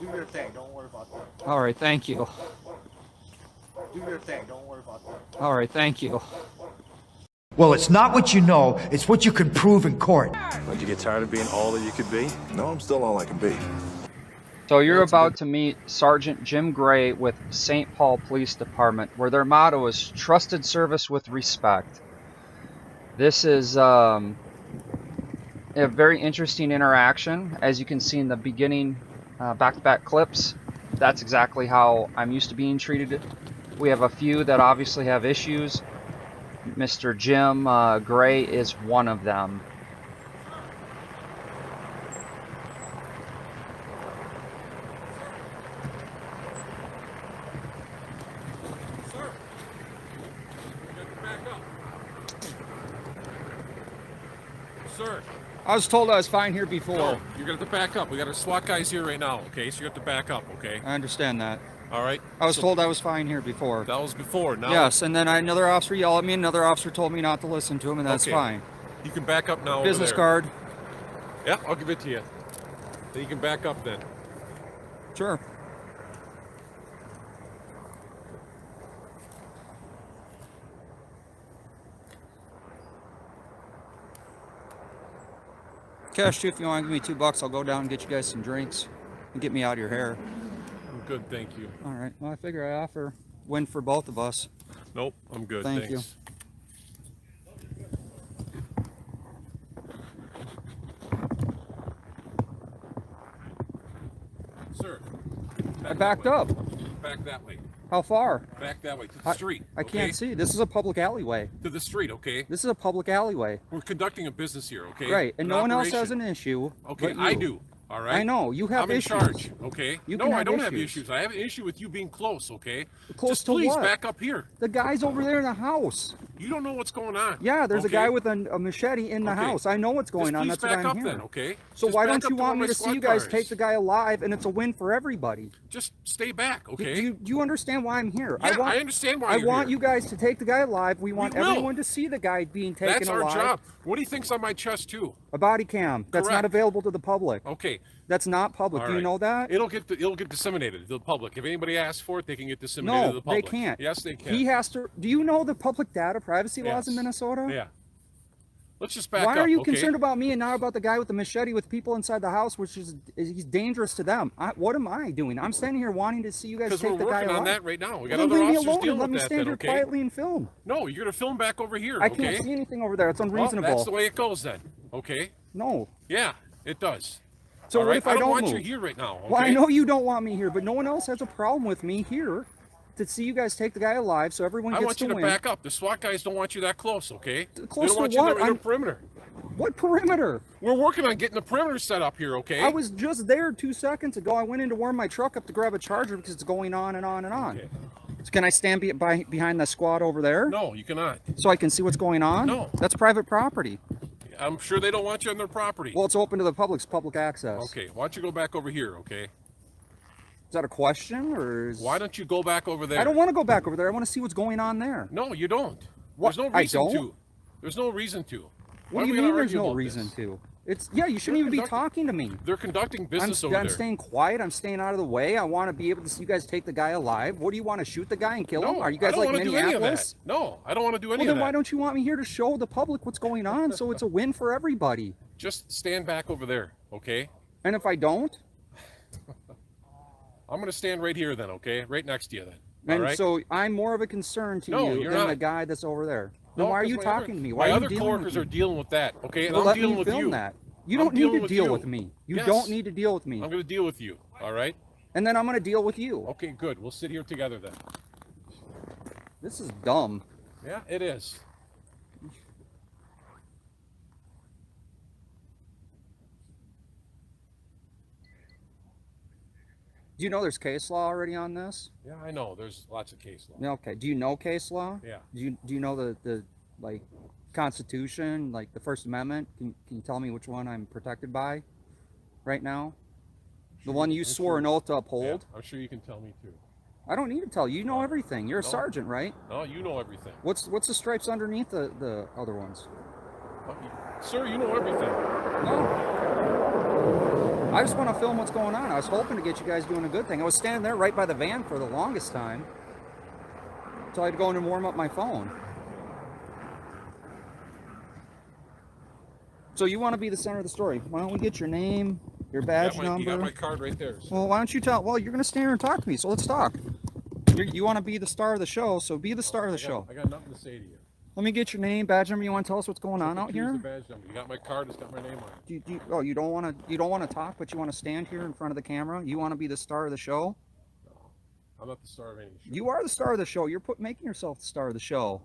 Do your thing. Don't worry about that. All right, thank you. Do your thing. Don't worry about that. All right, thank you. Well, it's not what you know, it's what you can prove in court. Did you get tired of being all that you could be? No, I'm still all I can be. So you're about to meet Sergeant Jim Gray with St. Paul Police Department, where their motto is trusted service with respect. This is a very interesting interaction. As you can see in the beginning back-to-back clips, that's exactly how I'm used to being treated. We have a few that obviously have issues. Mr. Jim Gray is one of them. Sir, I was told I was fine here before. no, you're gonna have to back up. We got our SWAT guys here right now, okay? So you have to back up, okay? I understand that. All right? I was So told I was fine here before. that was before. Now Yes, and then another officer yelled at me, another officer told me not to listen to him, and that's Okay. fine. you can back up now. Business over there. card. Yeah, I'll give it to you. Then you can back up then. Sure. Cash, too, if you want to give me $2, I'll go down and get you guys some drinks and get me out of your hair. I'm good, thank you. All right. Well, I figure I offer win for both of us. Nope, I'm good. Thank you. Thanks. Sir, I backed up. Back that way. How far? Back that way to the street. I okay? can't see. This is a public alleyway. To the street, okay? This is a public alleyway. We're conducting a business here, okay? Right. And no one else has operation. an issue. Okay, but I you. do. All right. I know. You have I'm in issues. charge. Okay. You no, can I have don't have issues. issues. I have an issue with you being close. Okay. Close Just to please what? back up here. The guy's over there in the house. You don't know what's going on. Yeah, there's a okay? guy with a machete in the Okay. house. I know what's going Just on. please That's back why I'm up here. then, okay? So Just why back don't up you to want where me my to see squad you guys car take is. the guy alive, and it's a win for everybody? Just stay back, okay? Do you understand why I'm here? Yeah, I understand why I you're want here. you guys to take the guy alive. We want will. everyone to see the guy being taken That's our alive. job. What do you think's on my chest too? A body cam. That's not Correct. available to the public. Okay. That's not public. All Do you right. know that? It'll get disseminated to the public. If anybody asks for it, they can get disseminated to No, the they public. can't. Yes, they can. He has to. Do you know the public data privacy laws in Yes. Minnesota? Yeah. Let's just back Why up. are you okay? concerned about me and not about the guy with the machete with people inside the house, which is he's dangerous to them? What am I doing? I'm standing here wanting to see you guys Because take we're the guy working on alive. that right now. We got Well, then other leave me officers alone and dealing let with me that stand then, here okay? quietly and film. No, you're gonna film back over here. I okay? can't see anything over there. It's Well, unreasonable. that's the way it goes then. Okay. No. Yeah, it does. So All what right? if I don't want move? you here right now. Okay? Well, I know you don't want me here, but no one else has a problem with me here to see you guys take the guy alive, so everyone I gets want you to to win. back up. The SWAT guys don't want you that close, okay? Close they don't want to you what? in the I'm- perimeter. What perimeter? We're working on getting the perimeter set up here, okay? I was just there 2 seconds ago. I went in to warm my truck up to grab a charger because it's going on and on and on. Okay. So can I stand behind the squad over there No, you cannot. so I can see what's going on? No. That's private property. I'm sure they don't want you on their property. Well, it's open to the public. It's public access. Okay, why don't you go back over here, okay? Is that a question or is... Why don't you go back over there? I don't want to go back over there. I want to see what's going on there. No, you don't. What? There's no I reason don't? to. There's no reason to. What Why do are you we gonna mean there's argue no about reason this? to? It's yeah, you shouldn't even be talking to me. They're conducting business I'm over there. staying quiet. I'm staying out of the way. I want to be able to see you guys take the guy alive. What do you want to shoot the guy and kill him? No, Are you guys I don't like want to do any of that. Minneapolis? No, I don't want to do any Well, of then that. why don't you want me here to show the public what's going on so it's a win for everybody? Just stand back over there, okay? And if I don't, I'm going to stand right here then, okay? Right next to you then. and all right? so I'm more of a concern to No, you you're than not. the guy that's over there. Then No, why are 'cause you my talking other, to me? My Why are you other dealing coworkers with me? are dealing with that, okay? And Well, I'm let dealing me with film you. that. You I'm don't need dealing to with deal you. with me. You Yes. don't need to deal with me. I'm going to deal with you, all right? And then I'm going to deal with you. Okay, good. We'll sit here together then. This is dumb. Yeah, it is. Do you know there's case law already on this? Yeah, I know. There's lots of case law. Yeah, okay. Do you know case law? Yeah. Do you know the like Constitution, like the First Amendment? Can you tell me which one I'm protected by right now? The one you swore an oath to Yeah, uphold? I'm sure you can tell me too. I don't need to tell you. You know everything. You're a No. sergeant, right? No, you know everything. What's the stripes underneath the other ones? Sir, you know everything. No. I just want to film what's going on. I was hoping to get you guys doing a good thing. I was standing there right by the van for the longest time. So I had to go in and warm up my phone. So you want to be the center of the story. Why don't we get your name, your badge number? You got my card right there. So. Well, why don't you tell... Well, you're going to stand here and talk to me, so let's talk. You want to be the star of the show, so be the star of the show. I got nothing to say to you. Let me get your name, badge number. You want to tell us what's going on out here? The badge number. You got my card. It's got my name on it. Oh, you don't want to talk, but you want to stand here in front of the camera? You want to be the star of the show? No, I'm not the star of any show. You are the star of the show. You're making yourself the star of the show.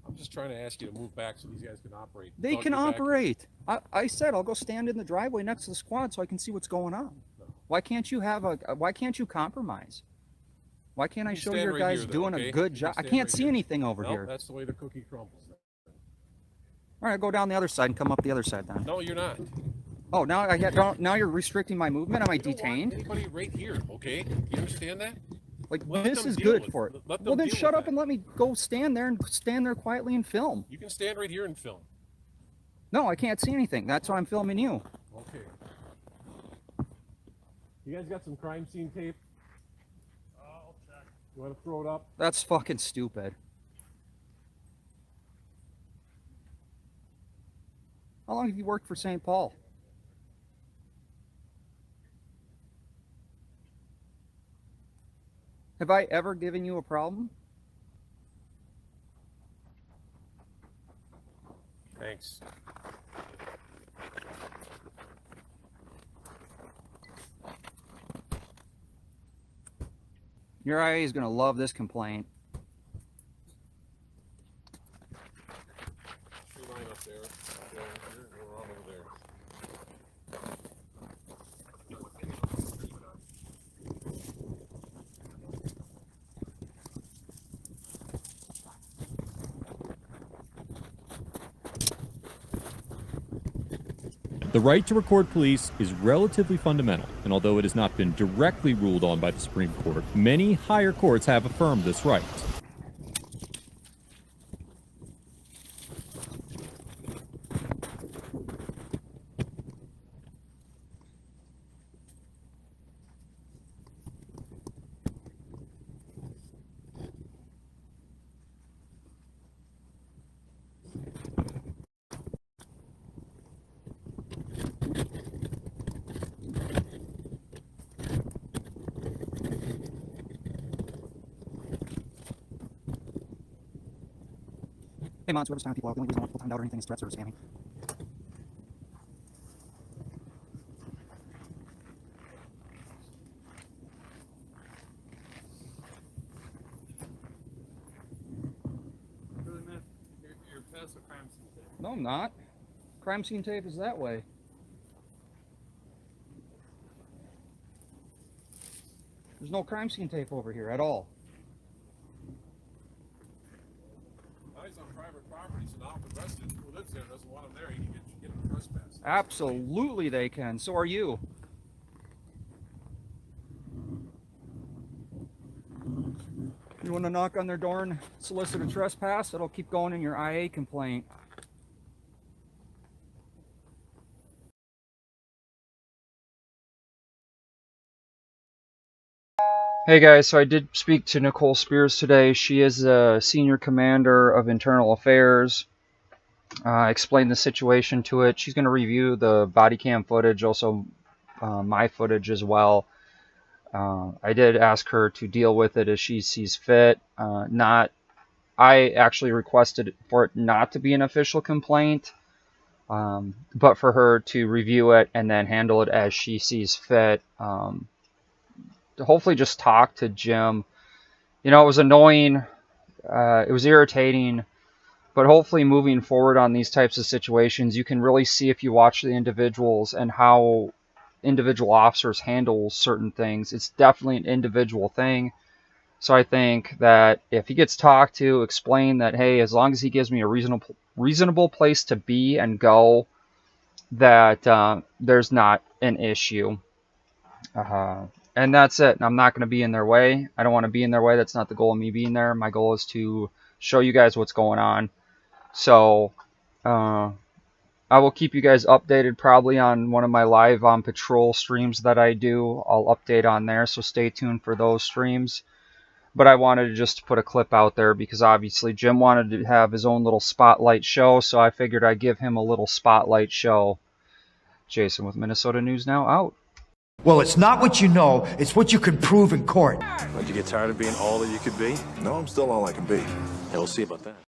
I'm just trying to ask you to move back so these guys can operate. They can operate. I said I'll go stand in the driveway next to the squad so I can see what's going on. No. Why can't you compromise? Why can't I show your guys doing a good job? I can't see anything over here. That's the way the cookie crumbles. All right, go down the other side and come up the other side then. No, you're not. Oh, now you're restricting my movement. Am I detained? Anybody right here, okay? You understand that? Like, this is good for it. Well, then shut up and let me go stand there quietly and film. You can stand right here and film. No, I can't see anything. That's why I'm filming you. Okay. You guys got some crime scene tape? I'll check. You want to throw it up? That's fucking stupid. How long have you worked for St. Paul? Have I ever given you a problem? Thanks. Your IA is going to love this complaint. Tree line up there. We're on over there. The right to record police is relatively fundamental, and although it has not been directly ruled on by the Supreme Court, many higher courts have affirmed this right. Hey, Mons, whoever's timing people out, the only reason I want people timed out or anything is threats or spamming. You're past the crime scene tape. No, I'm not. Crime scene tape is that way. There's no crime scene tape over here at all. He's on private property, so now if the resident who lives there doesn't want him there, he can get him trespassed. Absolutely they can. So are you. You want to knock on their door and solicit a trespass? It'll keep going in your IA complaint. Hey guys, so I did speak to Nicole Spears today. She is a senior commander of internal affairs. Explained the situation to it. She's going to review the body cam footage, also my footage as well. I did ask her to deal with it as she sees fit. I actually requested for it not to be an official complaint, but for her to review it and then handle it as she sees fit. To hopefully just talk to Jim. You know, it was annoying. It was irritating. But hopefully moving forward on these types of situations, you can really see if you watch the individuals and how individual officers handle certain things. It's definitely an individual thing. So I think that if he gets talked to, explain that, hey, as long as he gives me a reasonable place to be and go, that there's not an issue. And that's it. I'm not going to be in their way. I don't want to be in their way. That's not the goal of me being there. My goal is to show you guys what's going on. So, I will keep you guys updated probably on one of my live on patrol streams that I do. I'll update on there, so stay tuned for those streams. But I wanted to just put a clip out there because obviously Jim wanted to have his own little spotlight show, so I figured I'd give him a little spotlight show. Jason with Minnesota News Now out. Well, it's not what you know, it's what you can prove in court. Don't you get tired of being all that you could be? No, I'm still all I can be. Yeah, we'll see about that.